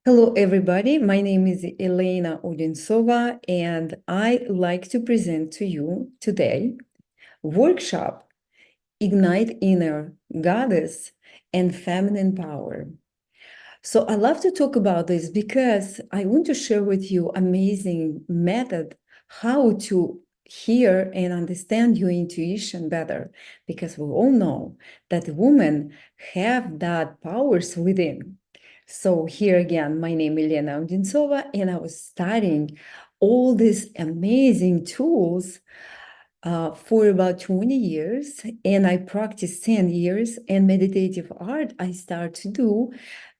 Hello, everybody. My name is Elena Odintsova, and I like to present to you today workshop Ignite Inner Goddess and Feminine Power. So I love to talk about this because I want to share with you amazing method how to hear and understand your intuition better, because we all know that women have that powers within. So here again, my name is Elena Odintsova, and I was studying all these amazing tools for about 20 years, and I practiced 10 years, and meditative art I started to do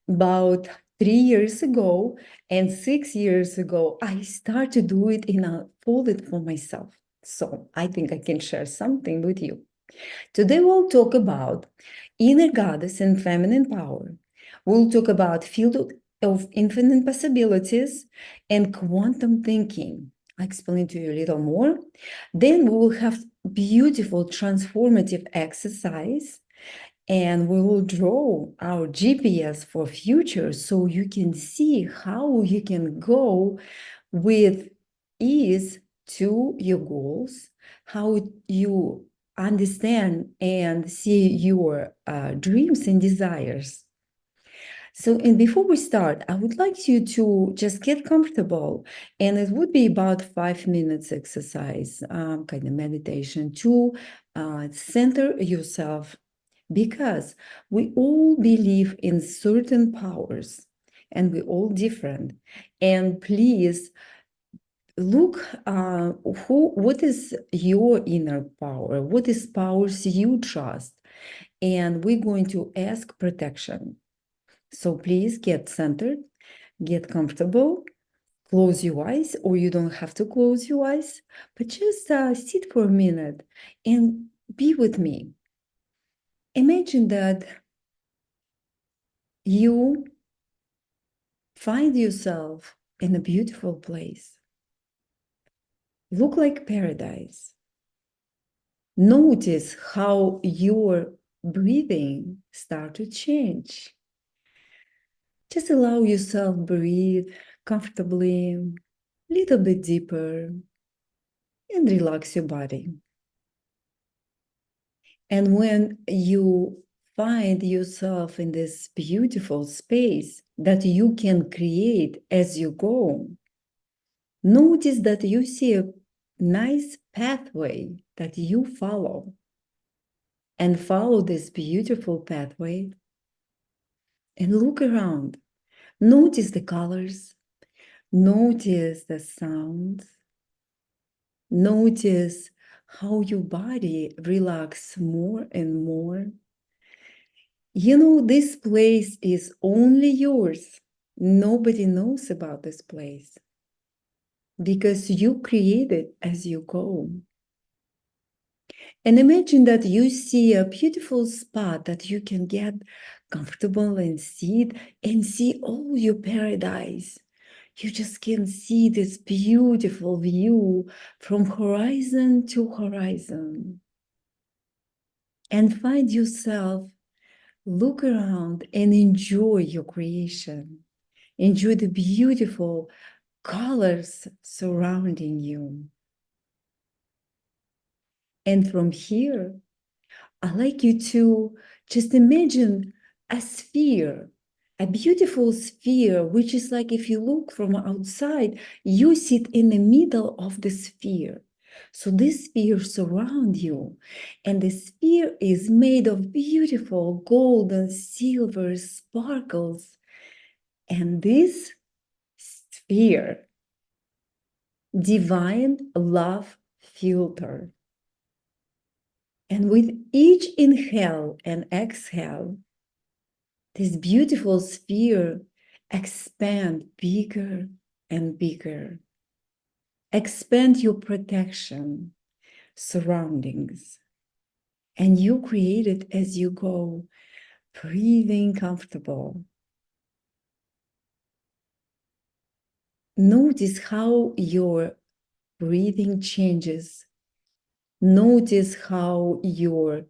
about 3 years ago, and 6 years ago, I started to do it in a folded for myself. So I think I can share something with you. Today we'll talk about inner goddess and feminine power. We'll talk about field of infinite possibilities and quantum thinking. I'll explain to you a little more. Then we will have beautiful transformative exercise, and we will draw our GPS for future so you can see how you can go with ease to your goals, how you understand and see your dreams and desires. So, and before we start, I would like you to just get comfortable, and it would be about 5 minutes exercise, kind of meditation to center yourself, because we all believe in certain powers and we're all different. And please look what is your inner power, what is powers you trust, and we're going to ask protection. So please get centered, get comfortable, close your eyes, or you don't have to close your eyes, but just sit for a minute and be with me. Imagine that you find yourself in a beautiful place. Look like paradise. Notice how your breathing start to change. Just allow yourself breathe comfortably, a little bit deeper, and relax your body. And when you find yourself in this beautiful space that you can create as you go, notice that you see a nice pathway that you follow, and follow this beautiful pathway and look around. Notice the colors, notice the sounds, notice how your body relaxes more and more. You know, this place is only yours. Nobody knows about this place because you create it as you go. And imagine that you see a beautiful spot that you can get comfortable and sit and see all your paradise. You just can see this beautiful view from horizon to horizon. And find yourself, look around and enjoy your creation. Enjoy the beautiful colors surrounding you. And from here, I'd like you to just imagine a sphere, a beautiful sphere, which is like if you look from outside, you sit in the middle of the sphere. So this sphere surrounds you, and the sphere is made of beautiful gold and silver sparkles. And this sphere, divine love filter. And with each inhale and exhale, this beautiful sphere expand bigger and bigger. Expand your protection, surroundings, and you create it as you go, breathing comfortable. Notice how your breathing changes. Notice how your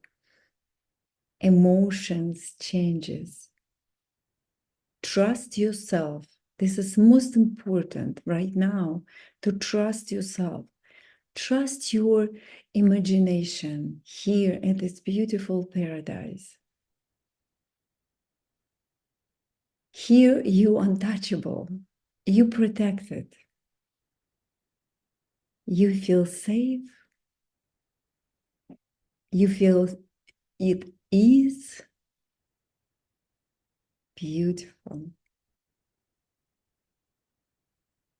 emotions changes. Trust yourself This is most important right now, to trust yourself. Trust your imagination here in this beautiful paradise. Here you untouchable, you protected, you feel safe, you feel it is beautiful.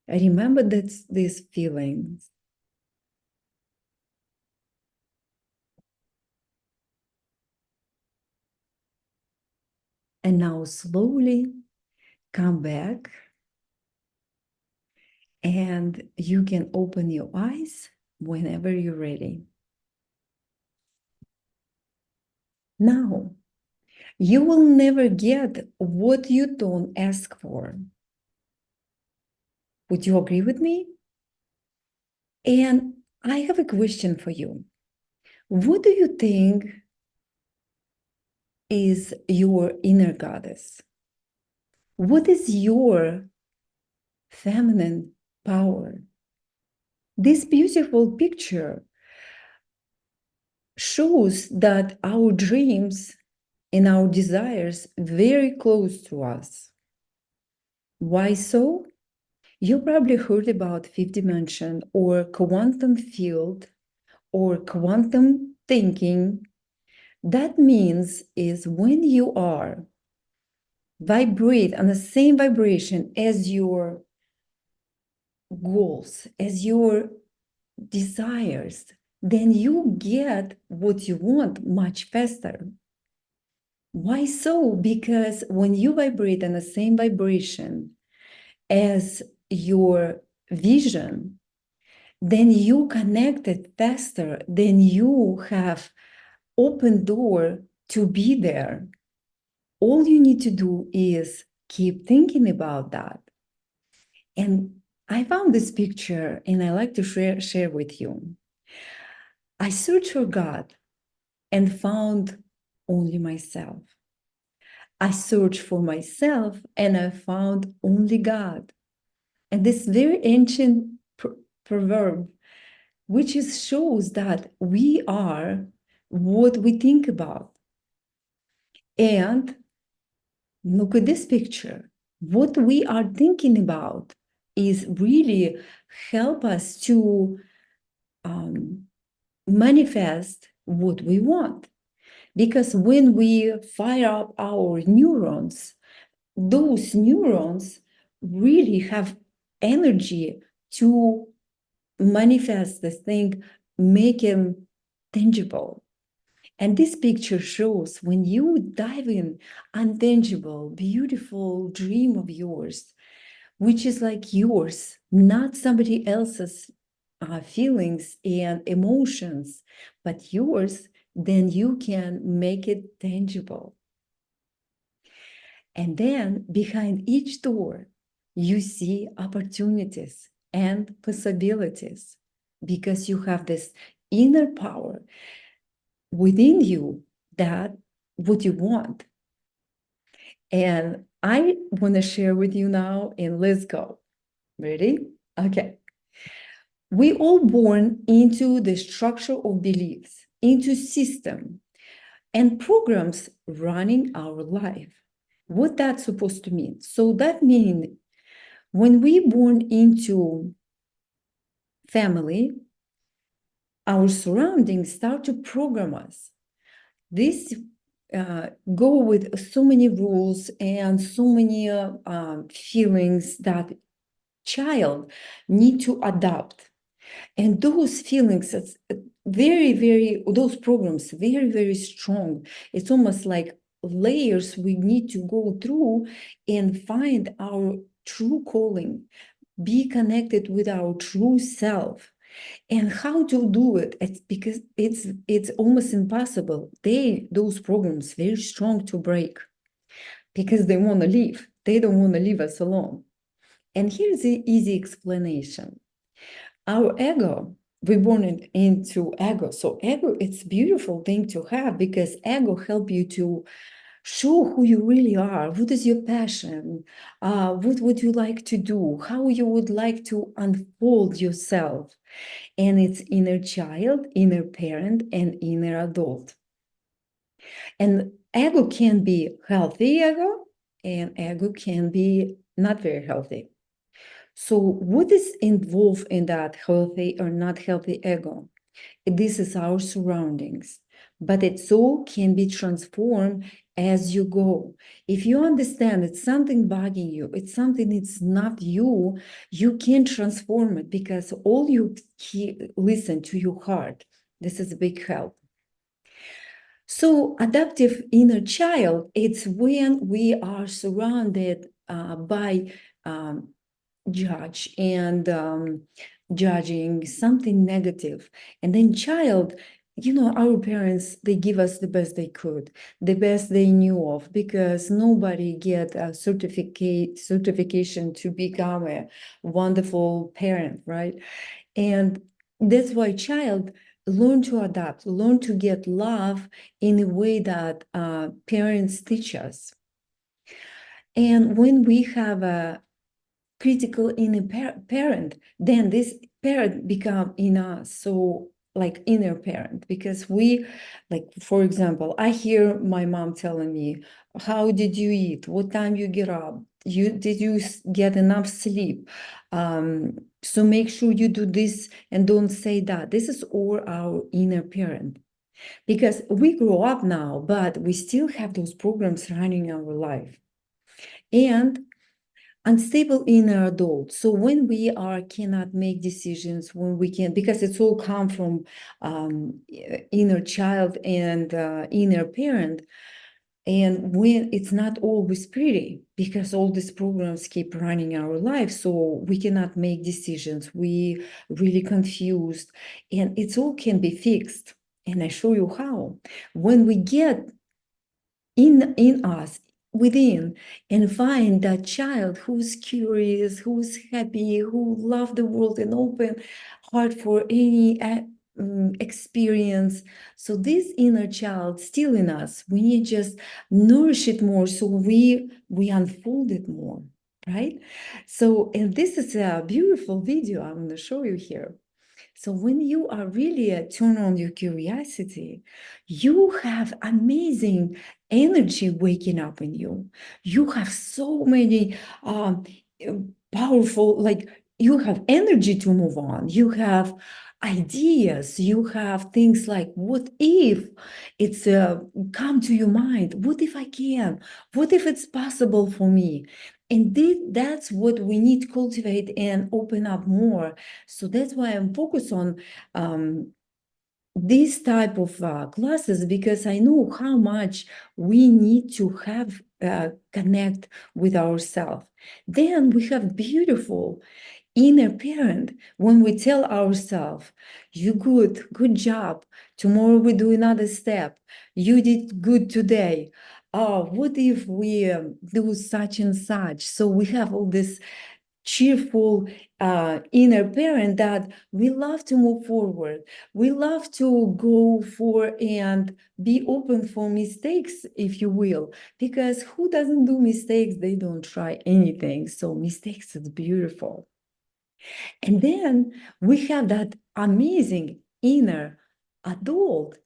Remember that these feelings. And now slowly come back, and you can open your eyes whenever you're ready. Now, you will never get what you don't ask for. Would you agree with me? And I have a question for you. What do you think is your inner goddess? What is your feminine power? This beautiful picture shows that our dreams and our desires very close to us. Why so? You probably heard about fifth dimension or quantum field or quantum thinking. That means is when you are vibrate on the same vibration as your goals, as your desires, then you get what you want much faster. Why so? Because when you vibrate on the same vibration as your vision, then you connect it faster, then you have open door to be there. All you need to do is keep thinking about that. And I found this picture and I like to share with you. I searched for God and found only myself. I searched for myself and I found only God. And this very ancient proverb, which shows that we are what we think about. And look at this picture. What we are thinking about is really help us to manifest what we want. Because when we fire up our neurons, those neurons really have energy to manifest the thing, make them tangible. And this picture shows when you dive in untangible, beautiful dream of yours, which is like yours, not somebody else's feelings and emotions, but yours, then you can make it tangible. And then behind each door, you see opportunities and possibilities because you have this inner power within you that what you want. And I want to share with you now, and let's go. Ready? Okay. We all born into the structure of beliefs, into system and programs running our life. What that's supposed to mean? So that means when we born into family, our surroundings start to program us. This go with so many rules and so many feelings that child need to adopt. And those feelings, it's those programs, very strong. It's almost like layers we need to go through and find our true calling, be connected with our true self. And how to do it? It's because it's almost impossible. Those programs very strong to break because they want to leave. They don't want to leave us alone. And here's the easy explanation. Our ego, we born into ego. So ego, it's a beautiful thing to have because ego help you to Show who you really are. What is your passion? What would you like to do? How you would like to unfold yourself? And it's inner child, inner parent, and inner adult. And ego can be healthy ego, and ego can be not very healthy. So what is involved in that healthy or not healthy ego? This is our surroundings, but it so can be transformed as you go. If you understand it's something bugging you, it's something it's not you, you can transform it because all you listen to your heart. This is a big help. So adaptive inner child, it's when we are surrounded by judge and judging something negative. And then child, our parents, they give us the best they could, the best they knew of, because nobody get a certification to become a wonderful parent, right? And that's why child learn to adapt, learn to get love in a way that parents teach us. And when we have a critical inner parent, then this parent become in us, so like inner parent, because we, like, for example, I hear my mom telling me, how did you eat, what time you get up, did you get enough sleep, so make sure you do this and don't say that. This is all our inner parent, because we grow up now, but we still have those programs running our life. And unstable inner adult. So when we cannot make decisions, when we can, because it's all come from inner child and inner parent. And when it's not always pretty, because all these programs keep running our life, so we cannot make decisions. We really confused, and it's all can be fixed. And I show you how. When we get in us, within, and find that child who's curious, who's happy, who love the world and open heart for any experience. So this inner child still in us, we need just nourish it more, so we unfold it more, right? So, and this is a beautiful video I'm going to show you here. So when you are really turn on your curiosity, you have amazing energy waking up in you. You have so many powerful, like you have energy to move on. You have ideas. You have things like, what if it's come to your mind? What if I can? What if it's possible for me? And that's what we need to cultivate and open up more. So that's why I'm focused on this type of classes, because I know how much we need to have connect with ourselves. Then we have beautiful inner parent when we tell ourselves, you good job, tomorrow we do another step, you did good today, oh, what if we do such and such. So we have all this cheerful inner parent that we love to move forward. We love to go for and be open for mistakes, if you will, because who doesn't do mistakes? They don't try anything. So mistakes is beautiful. And then we have that amazing inner adult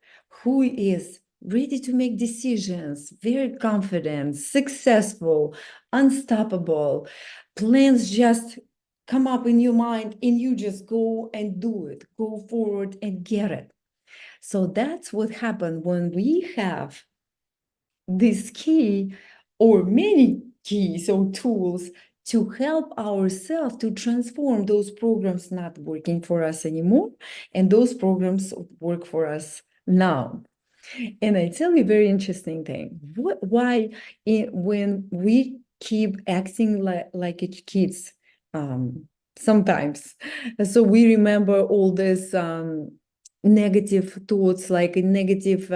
who is ready to make decisions, very confident, successful, unstoppable. Plans just come up in your mind and you just go and do it, go forward and get it. So that's what happened when we have this key or many keys or tools to help ourselves to transform those programs not working for us anymore, and those programs work for us now. And I tell you a very interesting thing. Why when we keep acting like kids, sometimes, so we remember all this negative thoughts, like a negative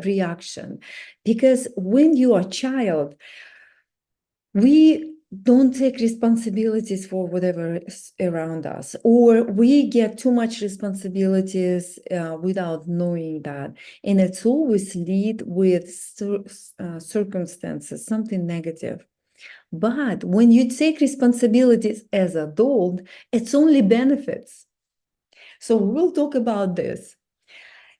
reaction, because when you are a child, we don't take responsibilities for whatever is around us, or we get too much responsibilities without knowing that, and it's always lead with circumstances, something negative. But when you take responsibilities as adult, it's only benefits. So we'll talk about this.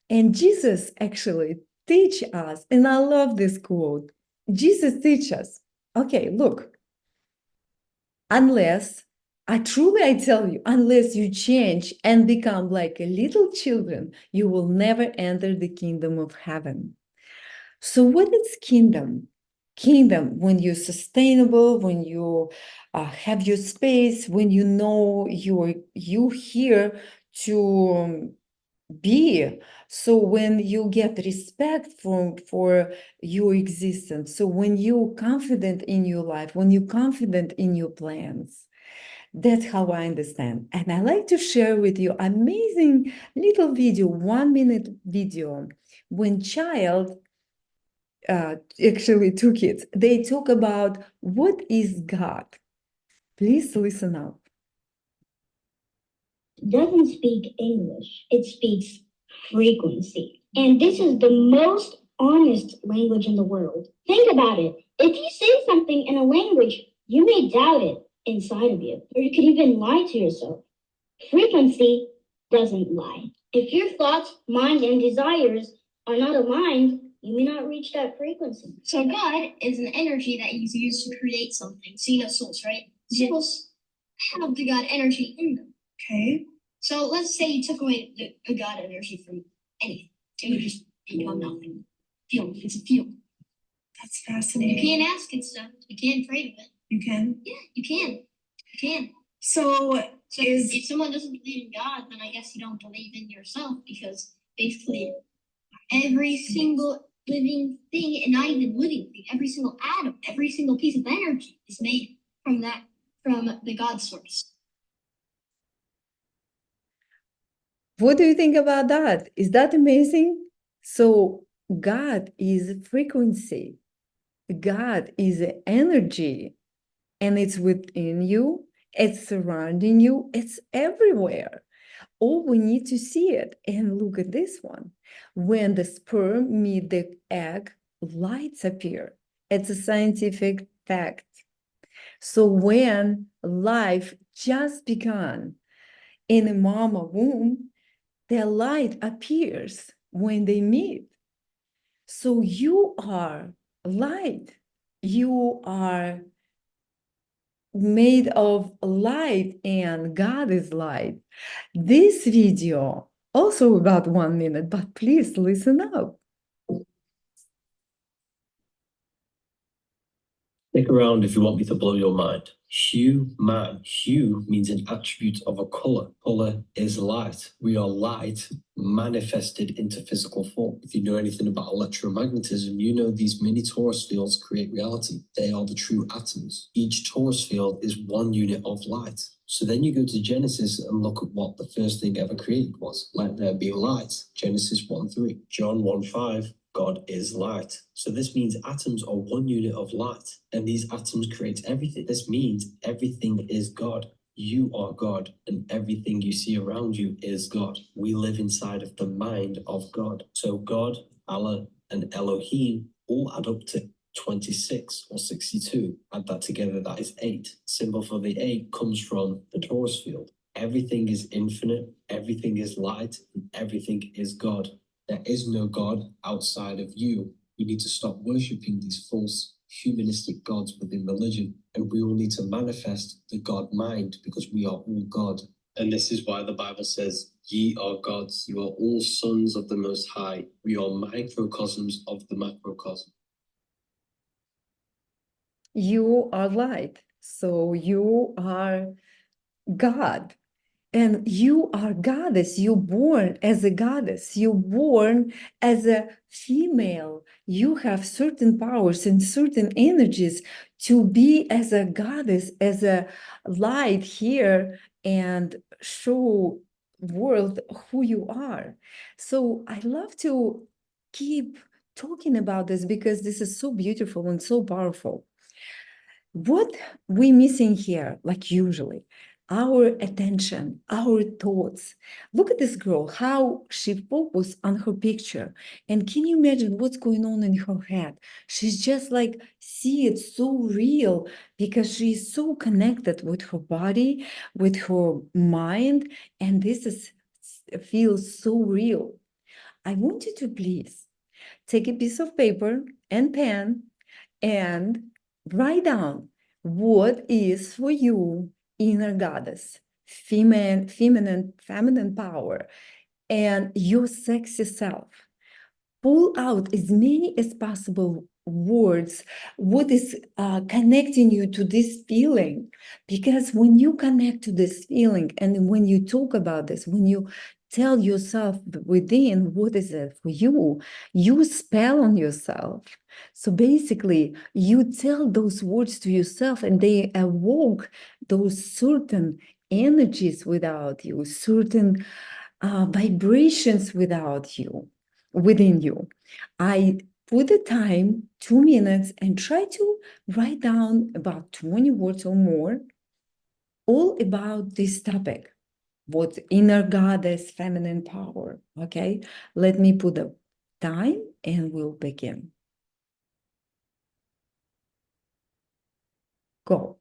And Jesus actually teach us, and I love this quote. Jesus teach us, okay, look, unless I tell you, unless you change and become like a little children, you will never enter the kingdom of heaven. So what is kingdom? Kingdom, when you're sustainable, when you have your space, when you know you here to be. So when you get respect for your existence, so when you're confident in your life, when you're confident in your plans, that's how I understand. And I like to share with you amazing little video, 1 minute video, when child, actually 2 kids, they talk about what is God. Please listen up. Doesn't speak English, it speaks frequency. And this is the most honest language in the world. Think about it. If you say something in a language, you may doubt it inside of you, or you could even lie to yourself. Frequency doesn't lie. If your thoughts, mind, and desires are not aligned, you may not reach that frequency. So God is an energy that you use to create something. So you know souls, right? Souls have the God energy in them. Okay. So let's say you took away the God energy from anything. It would just become nothing. Fuel. It's a fuel. That's fascinating. You can't ask it stuff. You can't pray to it. You can? Yeah, you can. You can. So if someone doesn't believe in God, then I guess you don't believe in yourself, because basically every single living thing, and not even living thing, every single atom, every single piece of energy is made from the God source. What do you think about that? Is that amazing? So God is frequency. God is energy, and it's within you, it's surrounding you, it's everywhere. All we need to see it. And look at this one. When the sperm meet the egg, lights appear. It's a scientific fact. So when life just began in a mama womb, the light appears when they meet. So you are light. You are made of light, and God is light. This video also about 1 minute, but please listen up. Stick around if you want me to blow your mind. Hue, man. Hue means an attribute of a color. Color is light. We are light manifested into physical form. If you know anything about electromagnetism, you know these mini torus fields create reality. They are the true atoms. Each torus field is one unit of light. So then you go to Genesis and look at what the first thing ever created was. Let there be light. Genesis 1:3. John 1:5. God is light. So this means atoms are one unit of light, and these atoms create everything. This means everything is God. You are God, and everything you see around you is God. We live inside of the mind of God. So God, Allah, and Elohim all add up to 26 or 62. Add that together, that is 8. Symbol for the 8 comes from the torus field. Everything is infinite, everything is light, and everything is God. There is no God outside of you. We need to stop worshipping these false humanistic gods within religion, and we all need to manifest the God mind, because we are all God. And this is why the Bible says, ye are gods, you are all sons of the Most High. We are microcosms of the macrocosm. You are light, so you are God. And you are goddess. You're born as a goddess. You're born as a female. You have certain powers and certain energies to be as a goddess, as a light here, and show world who you are. So I love to keep talking about this because this is so beautiful and so powerful. What we missing here, like usually, our attention, our thoughts. Look at this girl, how she focused on her picture. And can you imagine what's going on in her head? She's just like, see it so real because she's so connected with her body, with her mind. And this is feels so real. I want you to please take a piece of paper and pen and write down what is for you inner goddess, feminine power, and your sexy self. Pull out as many as possible words, what is connecting you to this feeling. Because when you connect to this feeling and when you talk about this, when you tell yourself within what is it for you, you spell on yourself. So basically, you tell those words to yourself and they evoke those certain energies without you, certain vibrations within you. I put the time, 2 minutes, and try to write down about 20 words or more, all about this topic. What inner goddess, feminine power. Okay, let me put the time and we'll begin. Go.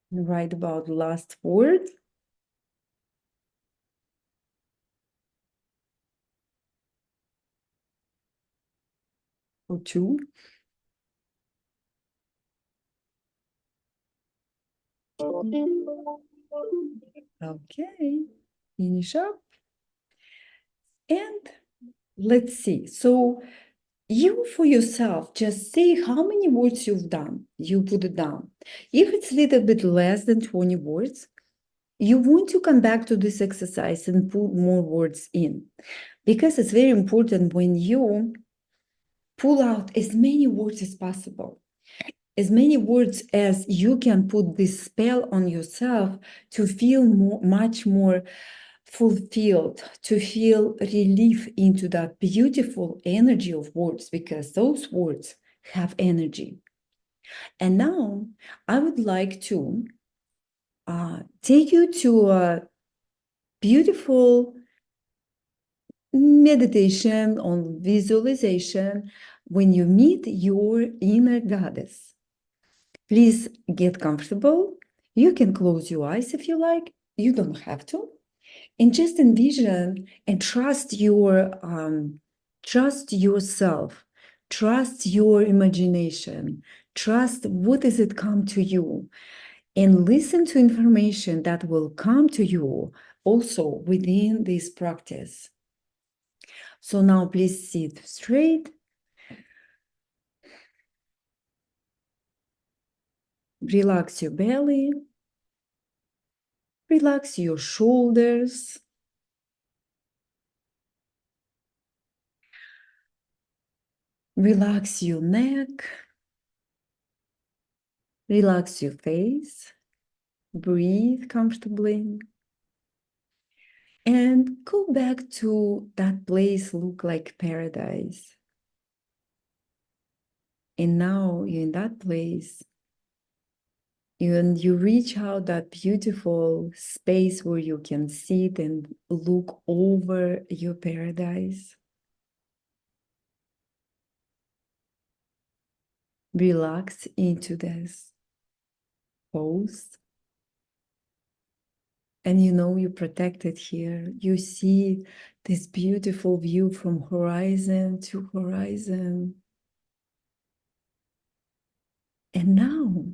Write about last word. Or two. Okay, finish up. And let's see. So you for yourself, just say how many words you've done. You put it down. If it's a little bit less than 20 words, you want to come back to this exercise and put more words in. Because it's very important when you pull out as many words as possible. As many words as you can put this spell on yourself to feel much more fulfilled, to feel relief into that beautiful energy of words, because those words have energy. And now I would like to take you to a beautiful meditation on visualization when you meet your inner goddess. Please get comfortable. You can close your eyes if you like. You don't have to. And just envision and trust yourself, trust your imagination, trust what does it come to you, and listen to information that will come to you also within this practice. So now please sit straight. Relax your belly. Relax your shoulders. Relax your neck. Relax your face. Breathe comfortably. And go back to that place look like paradise. And now you're in that place. And you reach out that beautiful space where you can sit and look over your paradise. Relax into this pose. And you know you're protected here. You see this beautiful view from horizon to horizon. And now,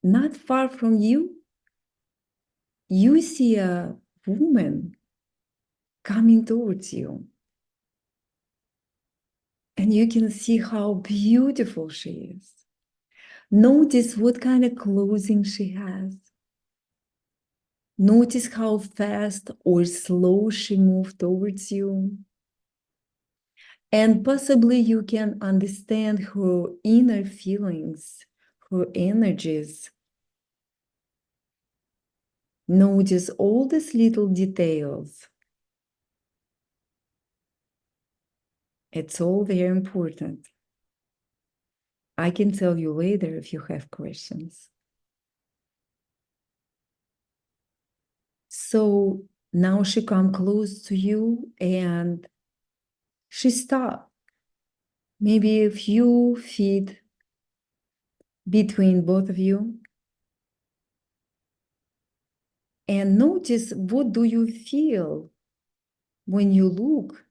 not far from you, you see a woman coming towards you. And you can see how beautiful she is. Notice what kind of clothing she has. Notice how fast or slow she moved towards you. And possibly you can understand her inner feelings, her energies. Notice all these little details. It's all very important. I can tell you later if you have questions. So now she come close to you and she stopped. Maybe a few feet between both of you. And notice, what do you feel when you look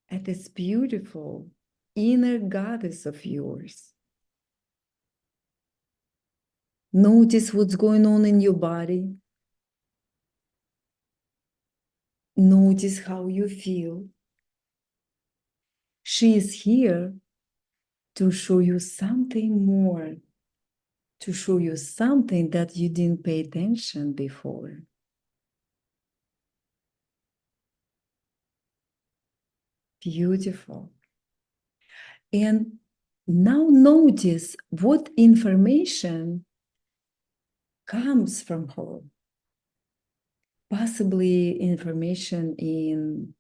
at this beautiful inner goddess of yours? Notice what's going on in your body. Notice how you feel. She is here to show you something more, to show you something that you didn't pay attention before. Beautiful. And now notice what information comes from her. Possibly information in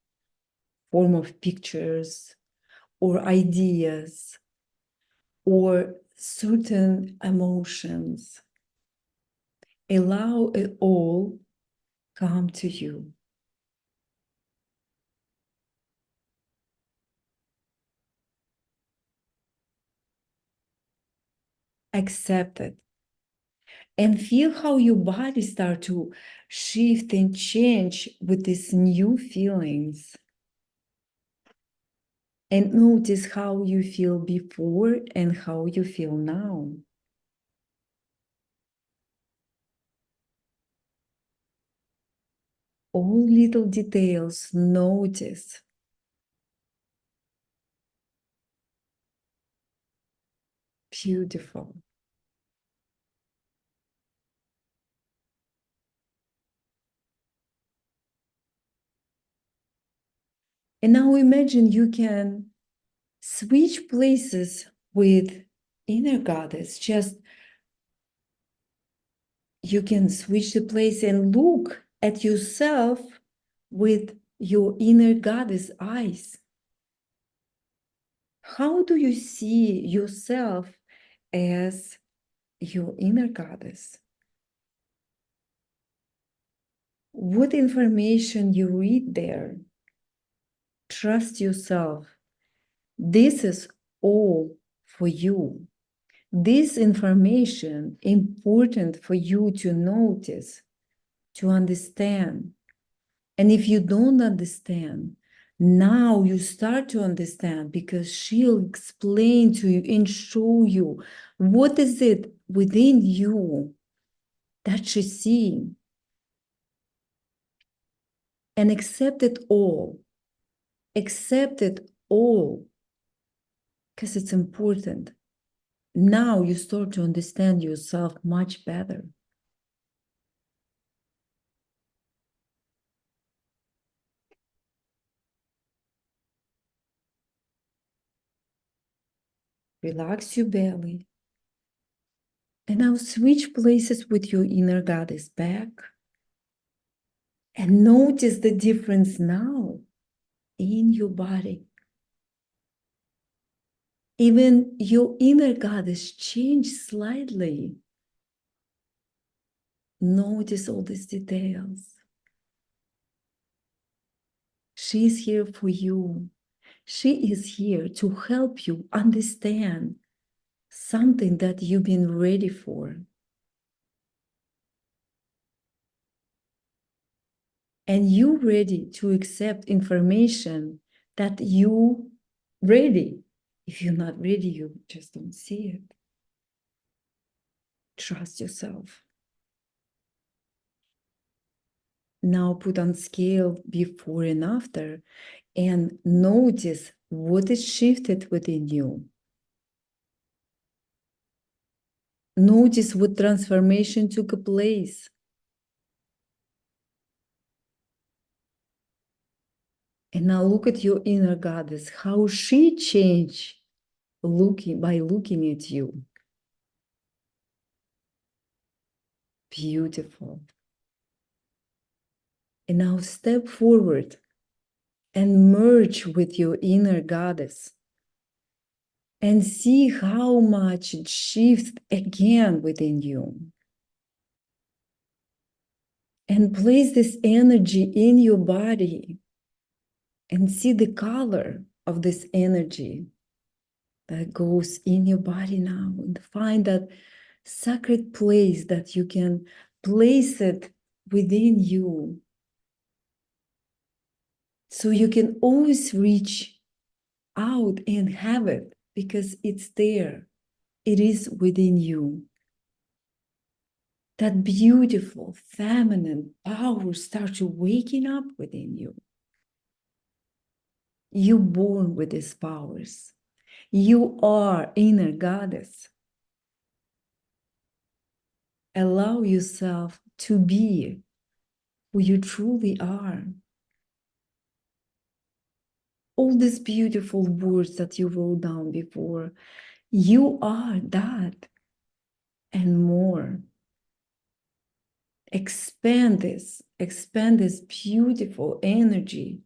form of pictures or ideas or certain emotions. Allow it all come to you. Accept it. And feel how your body start to shift and change with these new feelings. And notice how you feel before and how you feel now. All little details, notice. Beautiful. And now imagine you can switch places with inner goddess. Just you can switch the place and look at yourself with your inner goddess eyes. How do you see yourself as your inner goddess? What information you read there? Trust yourself. This is all for you. This information important for you to notice, to understand. And if you don't understand, now you start to understand because she'll explain to you and show you what is it within you that she's seeing. And accept it all. Accept it all because it's important. Now you start to understand yourself much better. Relax your belly. And now switch places with your inner goddess back. And notice the difference now in your body. Even your inner goddess changed slightly. Notice all these details. She's here for you. She is here to help you understand something that you've been ready for. And you ready to accept information that you ready. If you're not ready, you just don't see it. Trust yourself. Now put on scale before and after and notice what is shifted within you. Notice what transformation took place. And now look at your inner goddess, how she changed by looking at you. Beautiful. And now step forward and merge with your inner goddess and see how much it shifts again within you. And place this energy in your body and see the color of this energy that goes in your body now. And find that sacred place that you can place it within you. So you can always reach out and have it because it's there. It is within you. That beautiful feminine power starts waking up within you. You're born with these powers. You are inner goddess. Allow yourself to be who you truly are. All these beautiful words that you wrote down before, you are that and more. Expand this beautiful energy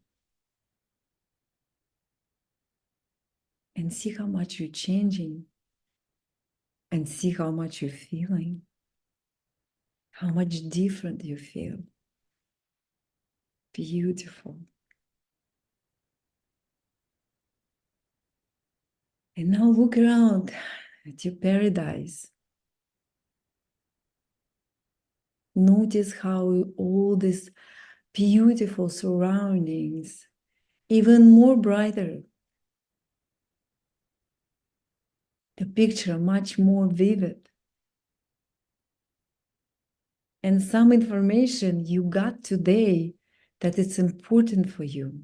and see how much you're changing and see how much you're feeling, how much different you feel. Beautiful. And now look around at your paradise. Notice how all these beautiful surroundings, even more brighter, the picture much more vivid. And some information you got today that is important for you.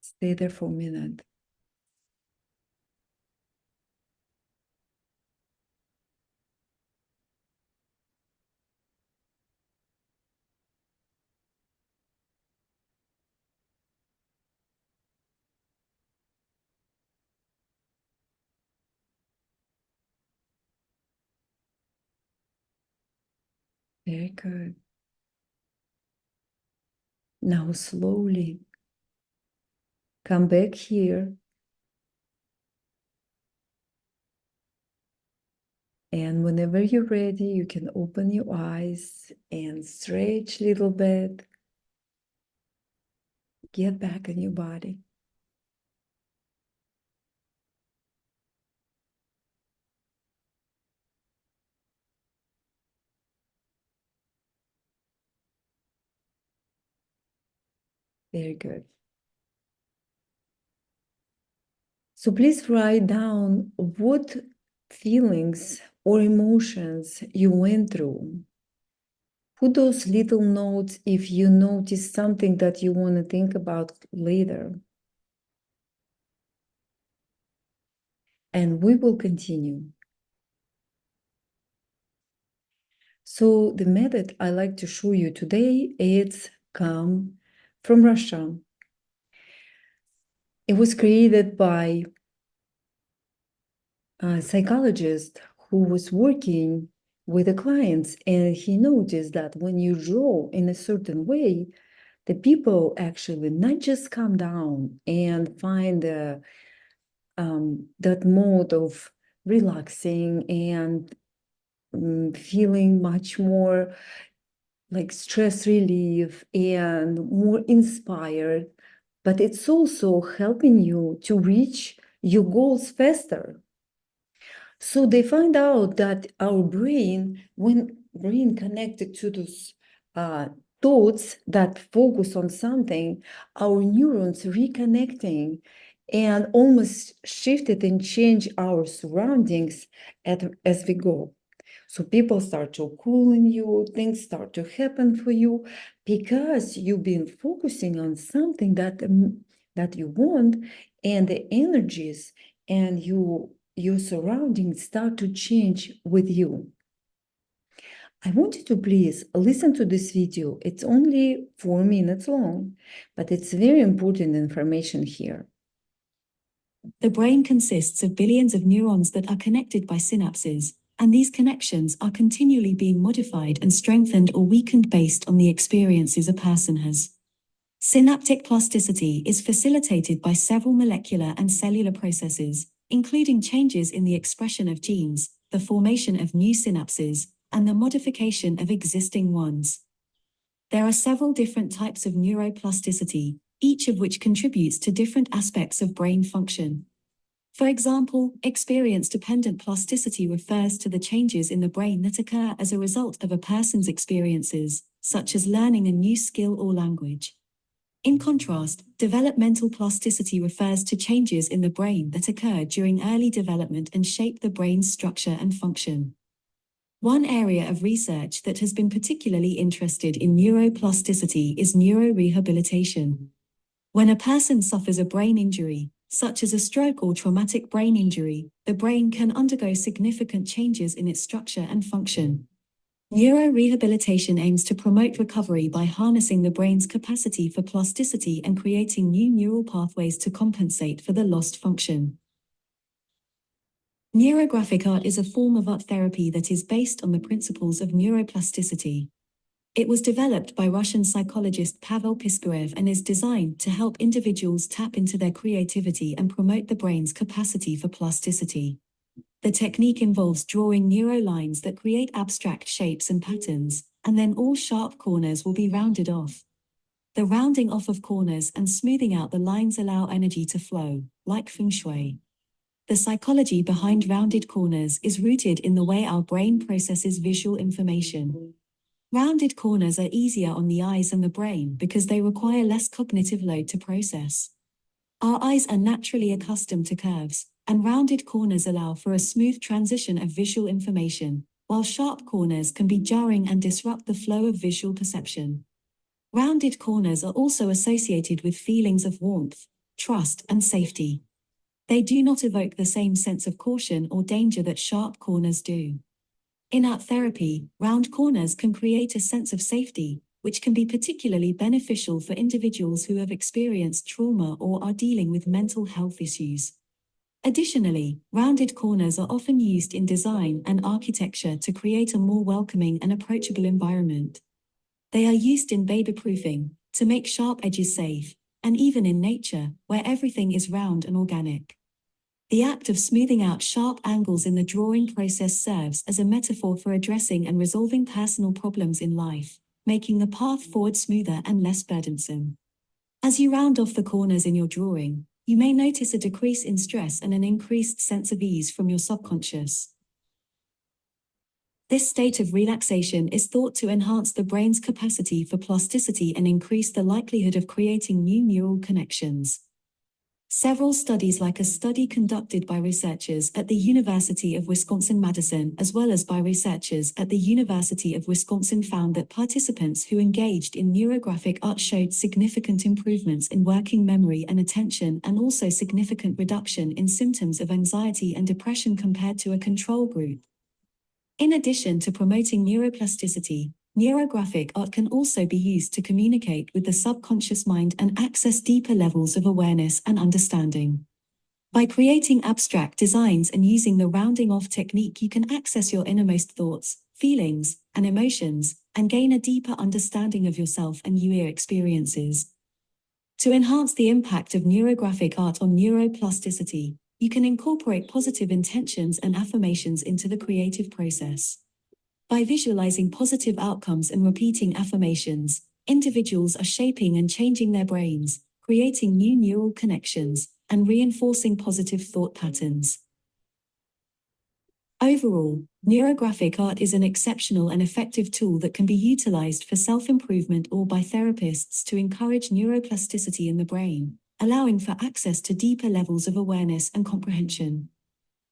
Stay there for a minute. Very good. Now slowly come back here. And whenever you're ready, you can open your eyes and stretch a little bit. Get back in your body. Very good. So please write down what feelings or emotions you went through. put those little notes if you notice something that you want to think about later. And we will continue. So the method I like to show you today, it's come from Russia. It was created by a psychologist who was working with the clients, and he noticed that when you draw in a certain way, the people actually not just calm down and find that mode of relaxing and feeling much more like stress relief and more inspired, but it's also helping you to reach your goals faster. So they find out that our brain, when brain connected to those thoughts that focus on something, our neurons reconnecting and almost shifted and change our surroundings as we go. So people start to cool in you, things start to happen for you because you've been focusing on something that you want, and the energies and your surroundings start to change with you. I want you to please listen to this video. It's only 4 minutes long, but it's very important information here. The brain consists of billions of neurons that are connected by synapses, and these connections are continually being modified and strengthened or weakened based on the experiences a person has. Synaptic plasticity is facilitated by several molecular and cellular processes, including changes in the expression of genes, the formation of new synapses, and the modification of existing ones. There are several different types of neuroplasticity, each of which contributes to different aspects of brain function. For example, experience-dependent plasticity refers to the changes in the brain that occur as a result of a person's experiences, such as learning a new skill or language. In contrast, developmental plasticity refers to changes in the brain that occur during early development and shape the brain's structure and function. One area of research that has been particularly interested in neuroplasticity is neurorehabilitation. When a person suffers a brain injury, such as a stroke or traumatic brain injury, the brain can undergo significant changes in its structure and function. Neurorehabilitation aims to promote recovery by harnessing the brain's capacity for plasticity and creating new neural pathways to compensate for the lost function. Neurographic art is a form of art therapy that is based on the principles of neuroplasticity. It was developed by Russian psychologist Pavel Piskarev and is designed to help individuals tap into their creativity and promote the brain's capacity for plasticity. The technique involves drawing neurolines that create abstract shapes and patterns, and then all sharp corners will be rounded off. The rounding off of corners and smoothing out the lines allow energy to flow, like feng shui. The psychology behind rounded corners is rooted in the way our brain processes visual information. Rounded corners are easier on the eyes and the brain because they require less cognitive load to process. Our eyes are naturally accustomed to curves, and rounded corners allow for a smooth transition of visual information, while sharp corners can be jarring and disrupt the flow of visual perception. Rounded corners are also associated with feelings of warmth, trust, and safety. They do not evoke the same sense of caution or danger that sharp corners do. In art therapy, round corners can create a sense of safety, which can be particularly beneficial for individuals who have experienced trauma or are dealing with mental health issues. Additionally, rounded corners are often used in design and architecture to create a more welcoming and approachable environment. They are used in baby-proofing, to make sharp edges safe, and even in nature, where everything is round and organic. The act of smoothing out sharp angles in the drawing process serves as a metaphor for addressing and resolving personal problems in life, making the path forward smoother and less burdensome. As you round off the corners in your drawing, you may notice a decrease in stress and an increased sense of ease from your subconscious. This state of relaxation is thought to enhance the brain's capacity for plasticity and increase the likelihood of creating new neural connections. Several studies, like a study conducted by researchers at the University of Wisconsin-Madison, as well as by researchers at the University of Wisconsin, found that participants who engaged in neurographic art showed significant improvements in working memory and attention, and also significant reduction in symptoms of anxiety and depression compared to a control group. In addition to promoting neuroplasticity, neurographic art can also be used to communicate with the subconscious mind and access deeper levels of awareness and understanding. By creating abstract designs and using the rounding off technique, you can access your innermost thoughts, feelings, and emotions, and gain a deeper understanding of yourself and your experiences. To enhance the impact of neurographic art on neuroplasticity, you can incorporate positive intentions and affirmations into the creative process. By visualizing positive outcomes and repeating affirmations, individuals are shaping and changing their brains, creating new neural connections, and reinforcing positive thought patterns. Overall, neurographic art is an exceptional and effective tool that can be utilized for self-improvement or by therapists to encourage neuroplasticity in the brain, allowing for access to deeper levels of awareness and comprehension.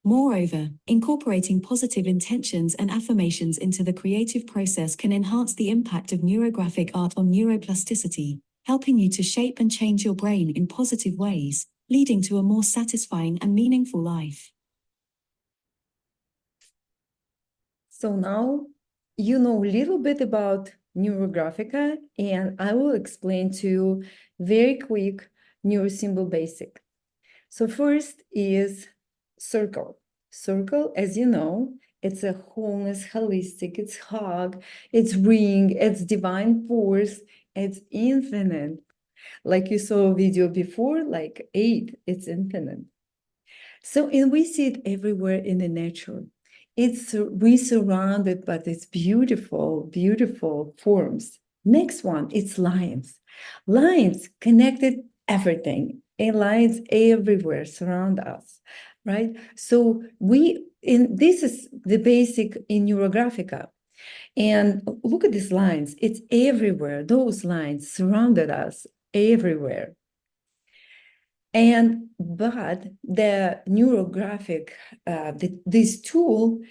Moreover, incorporating positive intentions and affirmations into the creative process can enhance the impact of neurographic art on neuroplasticity, helping you to shape and change your brain in positive ways, leading to a more satisfying and meaningful life. So now you know a little bit about Neurographica, and I will explain to you very quick neurosymbol basic. So first is circle. Circle, as you know, it's a wholeness, holistic, it's hug, it's ring, it's divine force, it's infinite. Like you saw a video before, like 8, it's infinite. So, and we see it everywhere in the nature. We surrounded, but it's beautiful, beautiful forms. Next one, it's lines. Lines connected everything, and lines everywhere surround us, right? So this is the basic in Neurographica. And look at these lines, it's everywhere. Those lines surrounded us everywhere. But the neurographic, this tool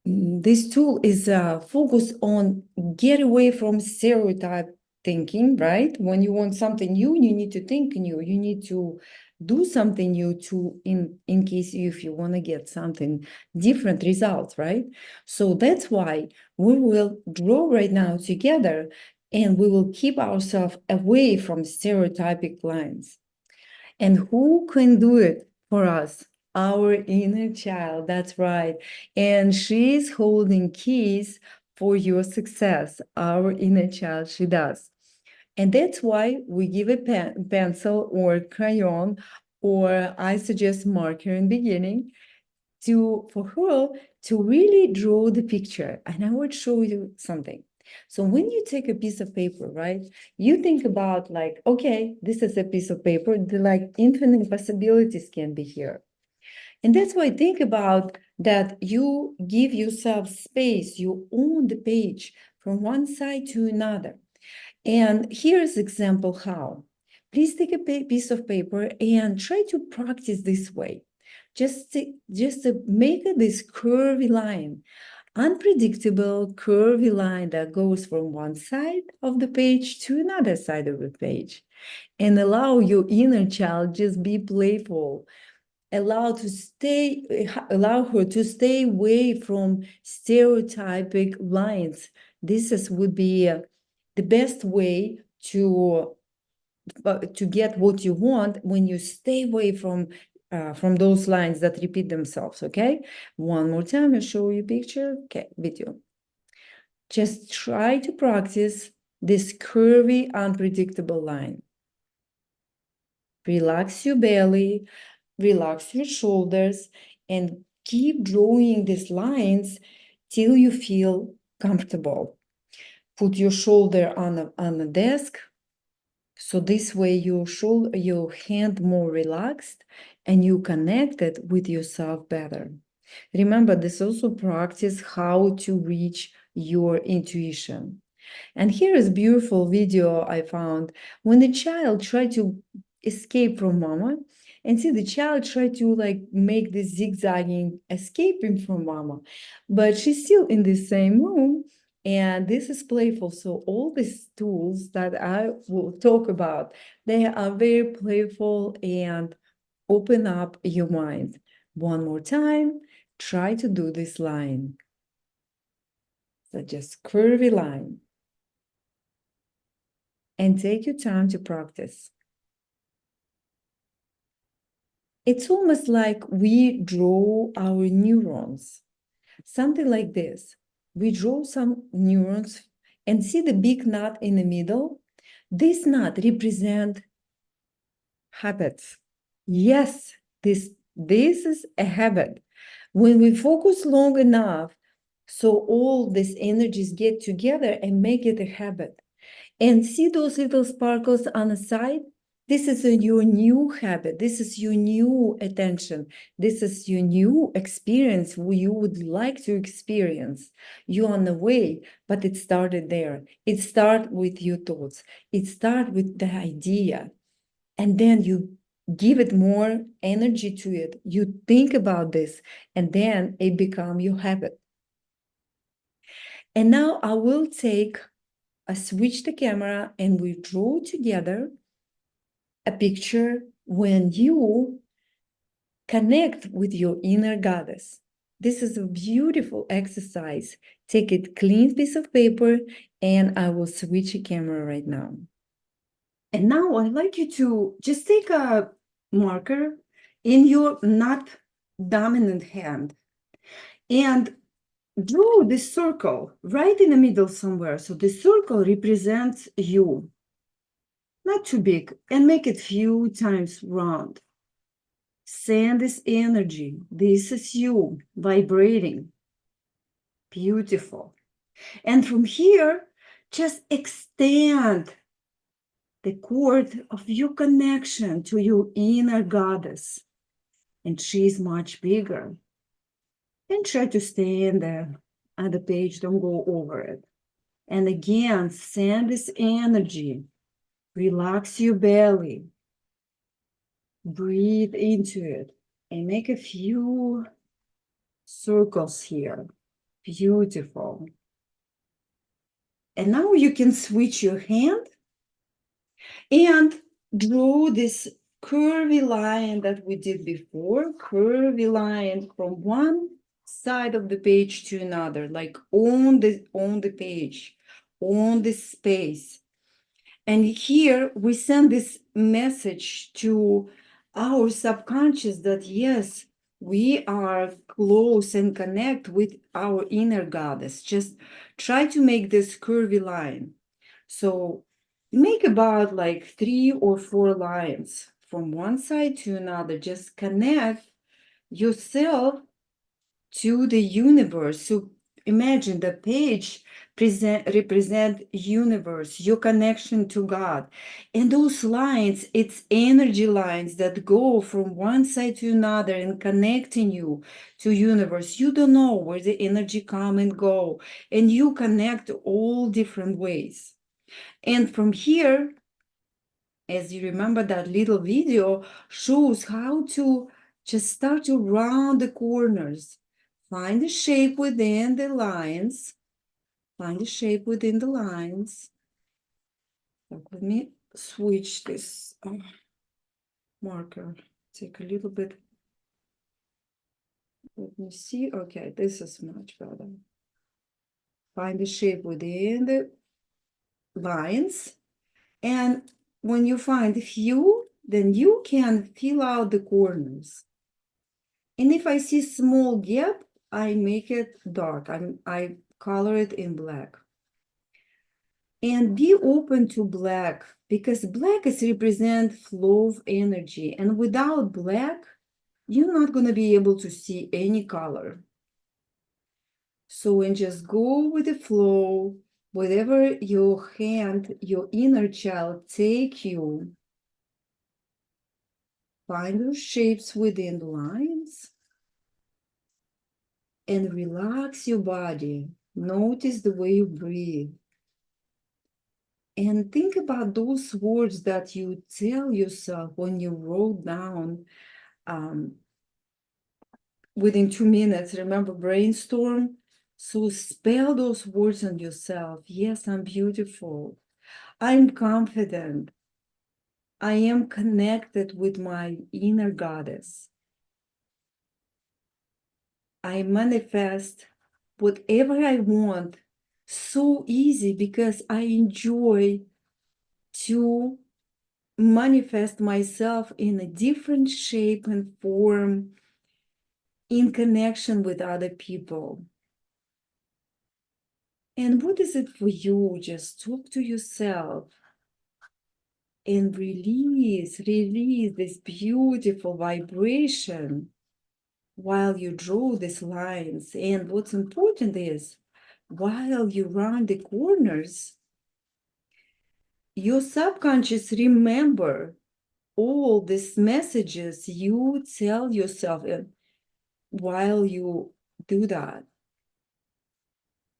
is focused on get away from stereotype thinking, right? When you want something new, you need to think new. You need to do something new in case if you want to get something different results, right? So that's why we will draw right now together, and we will keep ourselves away from stereotypic lines. And who can do it for us? Our inner child, that's right. And she's holding keys for your success. Our inner child, she does. And that's why we give a pencil or crayon, or I suggest marker in beginning, for her to really draw the picture. And I would show you something. So when you take a piece of paper, right, you think about like, okay, this is a piece of paper, like infinite possibilities can be here. And that's why I think about that you give yourself space, you own the page from one side to another. And here's example how. Please take a piece of paper and try to practice this way. Just to make this curvy line, unpredictable curvy line that goes from one side of the page to another side of the page, and allow your inner child just be playful. Allow her to stay away from stereotypic lines. Would be the best way to get what you want when you stay away from those lines that repeat themselves, okay? One more time, I'll show you a picture. Okay, video. Just try to practice this curvy, unpredictable line. Relax your belly, relax your shoulders, and keep drawing these lines till you feel comfortable. Put your shoulder on the desk, so this way your hand more relaxed and you connected with yourself better. Remember, this also practice how to reach your intuition. And here is a beautiful video I found when the child tried to escape from mama. And see the child try to like make this zigzagging escaping from mama, but she's still in the same room. And this is playful. So all these tools that I will talk about, they are very playful and open up your mind. One more time, try to do this line. So just curvy line. And take your time to practice. It's almost like we draw our neurons, something like this. We draw some neurons and see the big knot in the middle. This knot represents habits. Yes, this is a habit. When we focus long enough, so all these energies get together and make it a habit. And see those little sparkles on the side? This is your new habit. This is your new attention. This is your new experience you would like to experience. You're on the way, but it started there. It started with your thoughts. It started with the idea. And then you give it more energy to it. You think about this, and then it becomes your habit. And now I will switch the camera and we draw together a picture when you connect with your inner goddess. This is a beautiful exercise. Take a clean piece of paper and I will switch the camera right now. And now I'd like you to just take a marker in your not dominant hand and draw this circle right in the middle somewhere. So the circle represents you. Not too big, and make it few times round. Send this energy. This is you vibrating. Beautiful. And from here, just extend the cord of your connection to your inner goddess. And she's much bigger. And try to stay in there on the page, don't go over it. And again, send this energy. Relax your belly. Breathe into it and make a few circles here. Beautiful. And now you can switch your hand and draw this curvy line that we did before. Curvy line from one side of the page to another, like on the page, on the space. And here we send this message to our subconscious that yes, we are close and connect with our inner goddess. Just try to make this curvy line. So make about like 3 or 4 lines from one side to another. Just connect yourself to the universe. So imagine the page represent universe, your connection to God. And those lines, it's energy lines that go from one side to another and connecting you to universe. You don't know where the energy come and go. And you connect all different ways. And from here, as you remember, that little video shows how to just start to round the corners. Find the shape within the lines. Find the shape within the lines. Let me switch this marker. Take a little bit. Let me see. Okay, this is much better. Find the shape within the lines. And when you find a few, then you can fill out the corners. And if I see small gap, I make it dark. I color it in black. And be open to black, because black is represent flow of energy. And without black, you're not going to be able to see any color. So and just go with the flow, whatever your hand, your inner child take you. Find those shapes within the lines. And relax your body. Notice the way you breathe. And think about those words that you tell yourself when you wrote down within 2 minutes. Remember, brainstorm. So spell those words on yourself. Yes, I'm beautiful. I'm confident. I am connected with my inner goddess. I manifest whatever I want so easy because I enjoy to manifest myself in a different shape and form in connection with other people. And what is it for you? Just talk to yourself and release this beautiful vibration while you draw these lines. And what's important is while you round the corners, your subconscious remember all these messages you tell yourself while you do that.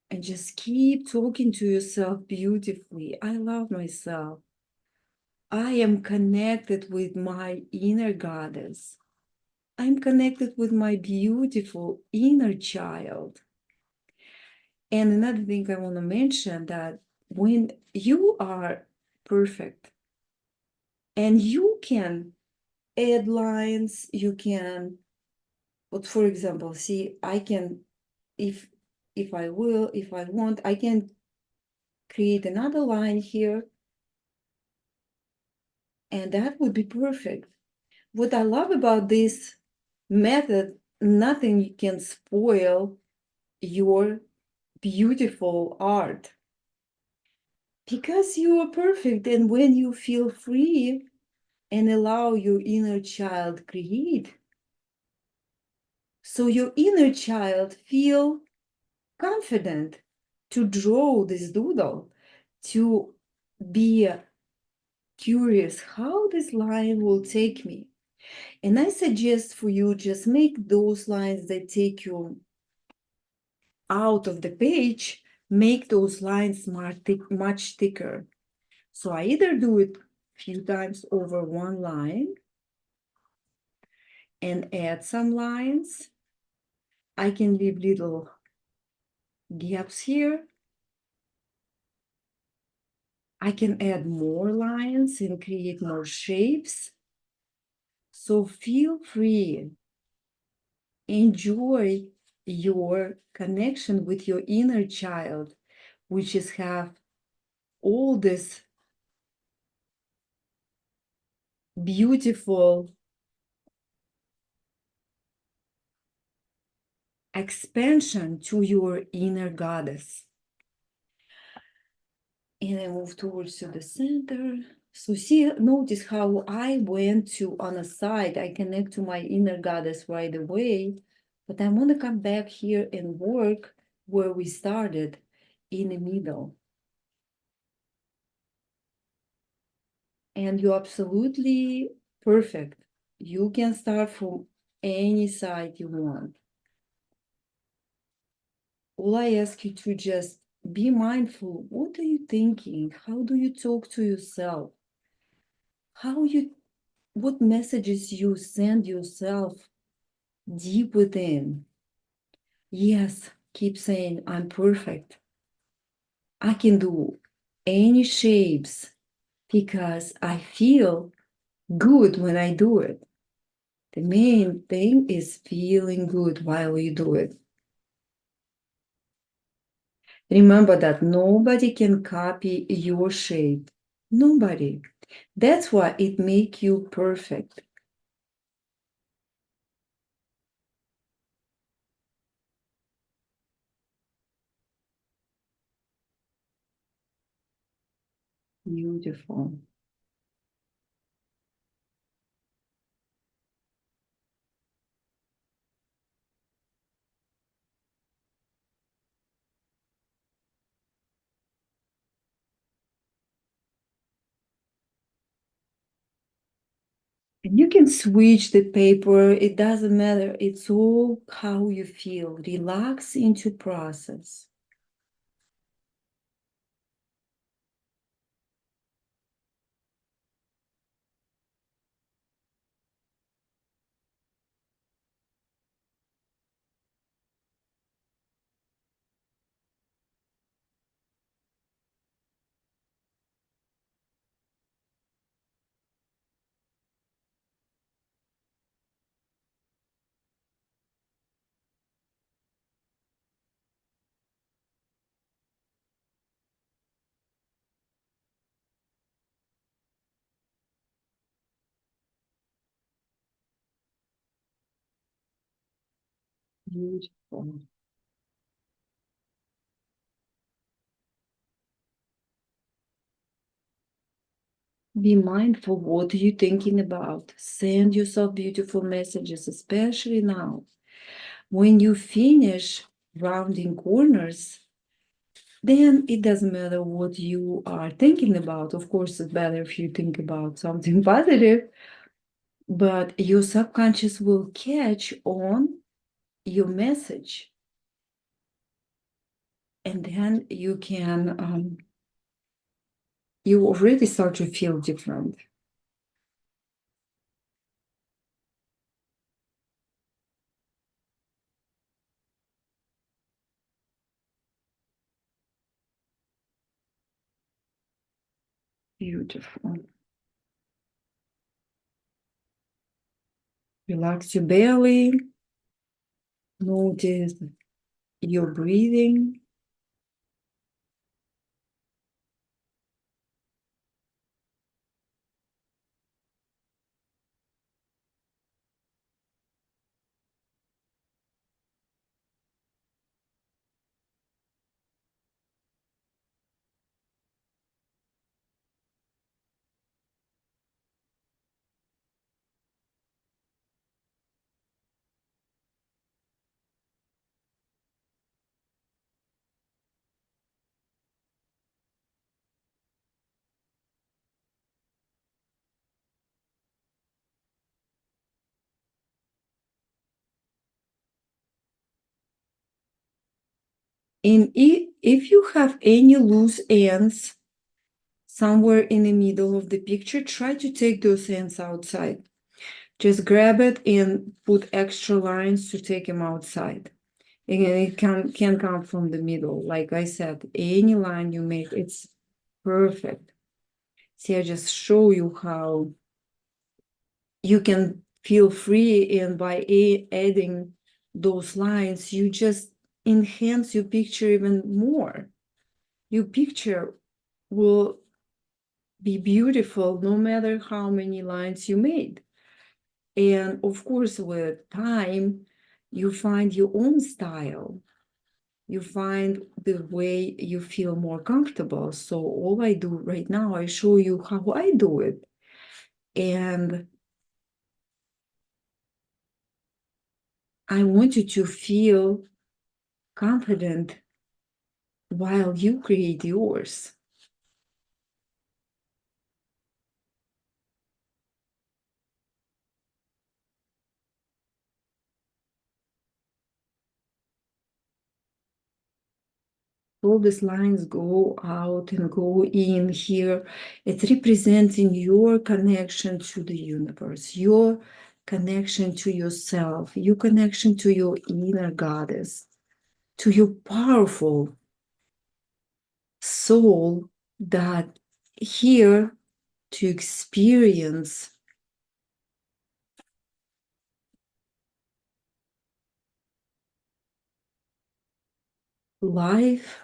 And just keep talking to yourself beautifully. I love myself. I am connected with my inner goddess. I'm connected with my beautiful inner child. And another thing I want to mention that when you are perfect and you can add lines, you can, but for example, see, I can, if I want, I can create another line here, and that would be perfect. What I love about this method, nothing can spoil your beautiful art because you are perfect. And when you feel free and allow your inner child create, so your inner child feel confident to draw this doodle, to be curious how this line will take me. And I suggest for you just make those lines that take you out of the page, make those lines much thicker. So I either do it a few times over one line and add some lines. I can leave little gaps here. I can add more lines and create more shapes. So feel free. Enjoy your connection with your inner child, which is have all this beautiful expansion to your inner goddess. And I move towards to the center. So see, notice how I went to on a side, I connect to my inner goddess right away, but I want to come back here and work where we started in the middle. And you're absolutely perfect. You can start from any side you want. All I ask you to just be mindful. What are you thinking? How do you talk to yourself? What messages you send yourself deep within? Yes, keep saying, I'm perfect. I can do any shapes because I feel good when I do it. The main thing is feeling good while you do it. Remember that nobody can copy your shape. Nobody. That's why it makes you perfect. Beautiful. And you can switch the paper, it doesn't matter. It's all how you feel. Relax into process. Beautiful. Be mindful what you're thinking about. Send yourself beautiful messages, especially now. When you finish rounding corners, then it doesn't matter what you are thinking about. Of course, it's better if you think about something positive, but your subconscious will catch on your message. And then you can, you already start to feel different. Beautiful. Relax your belly. Notice your breathing. And if you have any loose ends somewhere in the middle of the picture, try to take those ends outside. Just grab it and put extra lines to take them outside. Again, it can come from the middle. Like I said, any line you make, it's perfect. See, I just show you how you can feel free, and by adding those lines, you just enhance your picture even more. Your picture will be beautiful no matter how many lines you made. And of course, with time, you find your own style. You find the way you feel more comfortable. So all I do right now, I show you how I do it. And I want you to feel confident while you create yours. All these lines go out and go in here. It's representing your connection to the universe, your connection to yourself, your connection to your inner goddess, to your powerful soul that here to experience life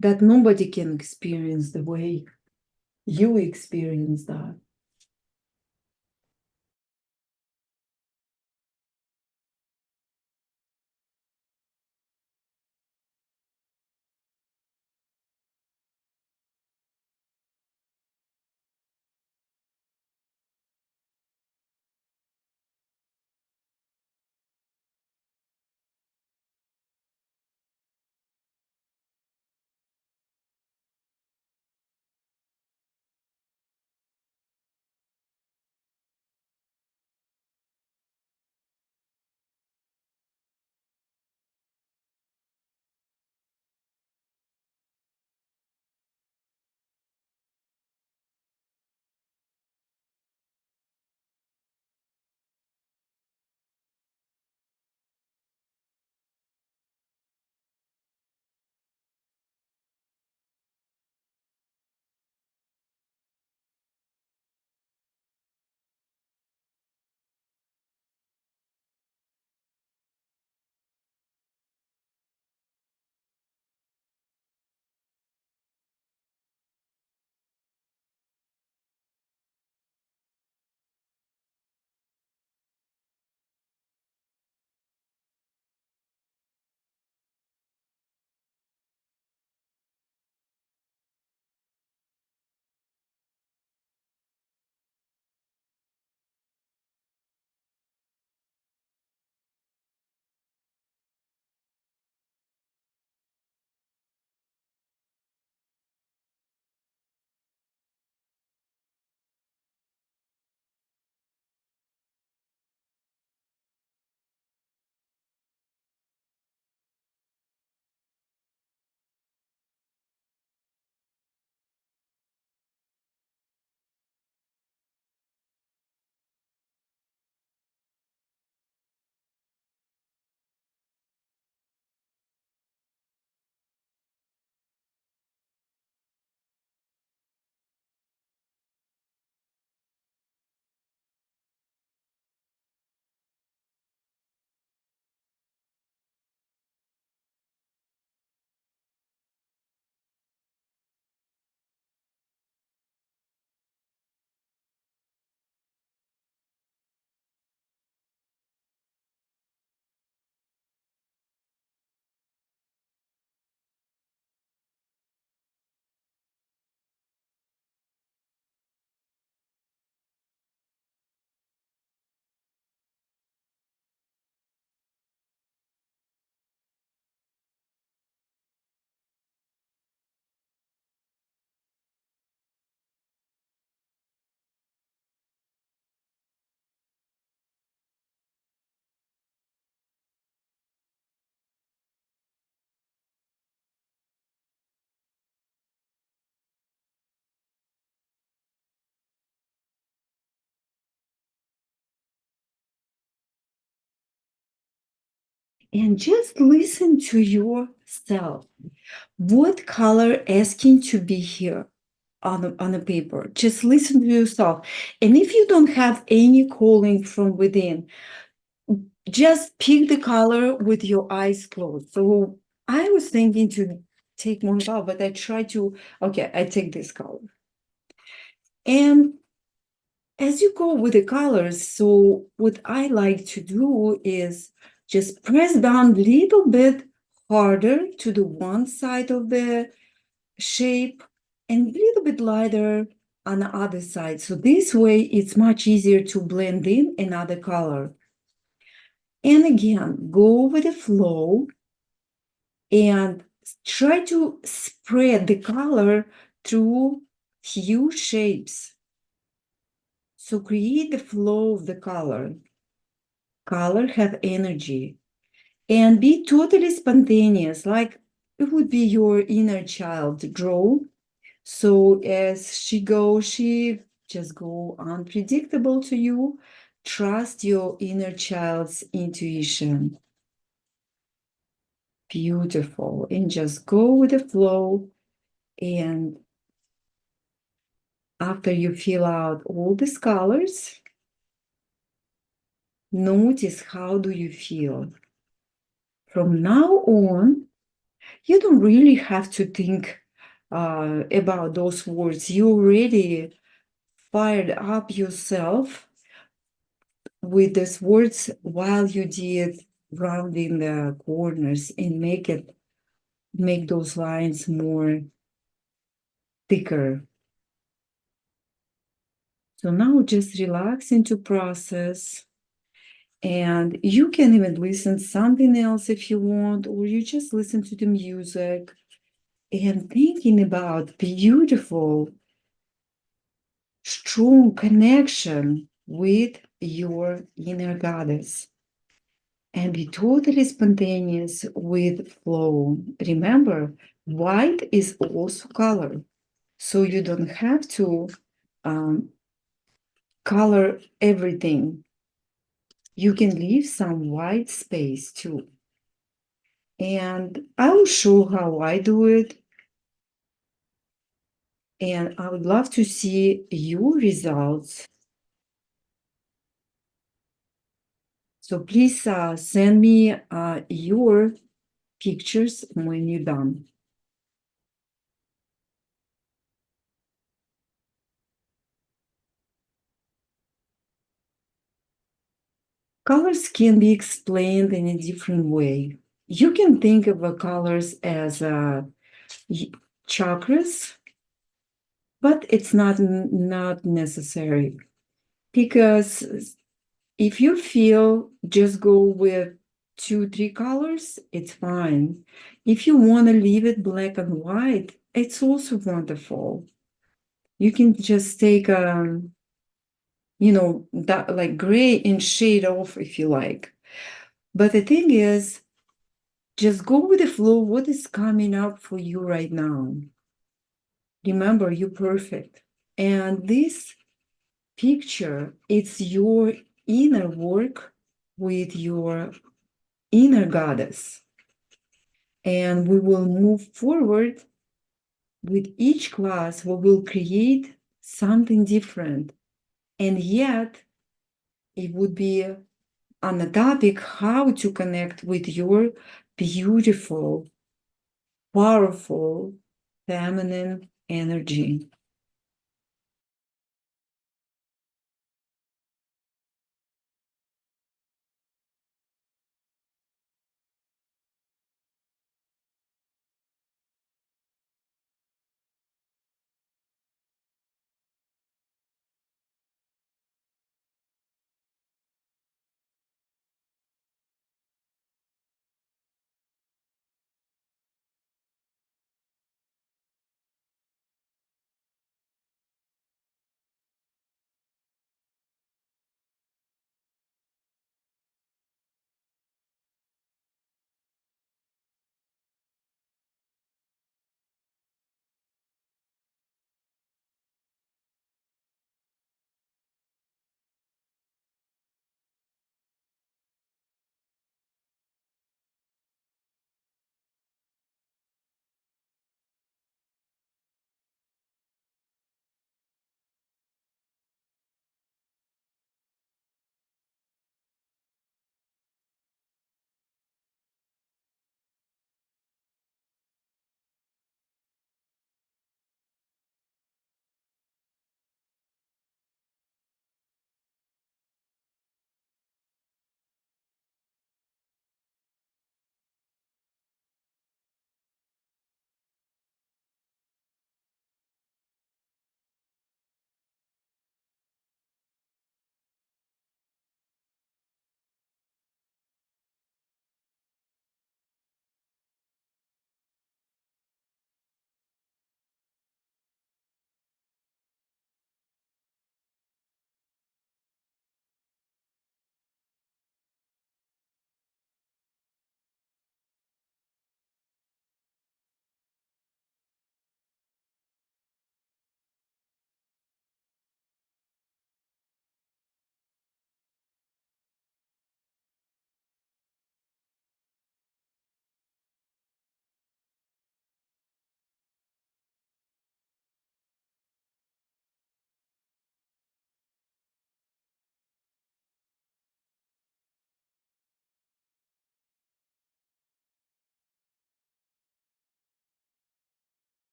that nobody can experience the way you experience that. and just listen to yourself. What color asking to be here on the paper? Just listen to yourself. And if you don't have any calling from within, just pick the color with your eyes closed. So I was thinking to take one color, but I try to, okay, I take this color. And as you go with the colors, so what I like to do is just press down a little bit harder to the one side of the shape and a little bit lighter on the other side. So this way it's much easier to blend in another color. And again, go with the flow and try to spread the color through few shapes. So create the flow of the color. Color have energy and be totally spontaneous, like it would be your inner child draw. So as she goes, she just go unpredictable to you. Trust your inner child's intuition. Beautiful. And just go with the flow. And after you fill out all these colors, notice how do you feel. From now on, you don't really have to think about those words. You already fired up yourself with these words while you did rounding the corners and make those lines more thicker. So now just relax into process, and you can even listen something else if you want, or you just listen to the music and thinking about beautiful, strong connection with your inner goddess. And be totally spontaneous with flow. Remember, white is also color, so you don't have to color everything. You can leave some white space too. And I will show how I do it. And I would love to see your results. So please send me your pictures when you're done. Colors can be explained in a different way. You can think of colors as chakras, but it's not necessary, because if you feel just go with 2-3 colors, it's fine. If you want to leave it black and white, it's also wonderful. You can just take that like gray and shade off if you like. But the thing is, just go with the flow. What is coming up for you right now? Remember, you're perfect. And this picture, it's your inner work with your inner goddess. And we will move forward with each class. We will create something different. And yet, it would be on the topic how to connect with your beautiful, powerful, feminine energy.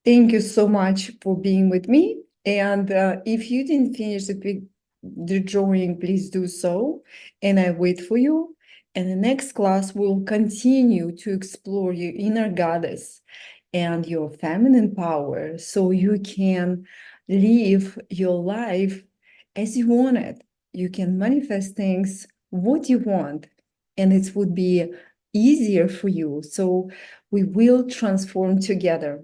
Thank you so much for being with me. And if you didn't finish the drawing, please do so. And I wait for you. And the next class will continue to explore your inner goddess and your feminine power so you can live your life as you want it. You can manifest things what you want, and it would be easier for you. So we will transform together.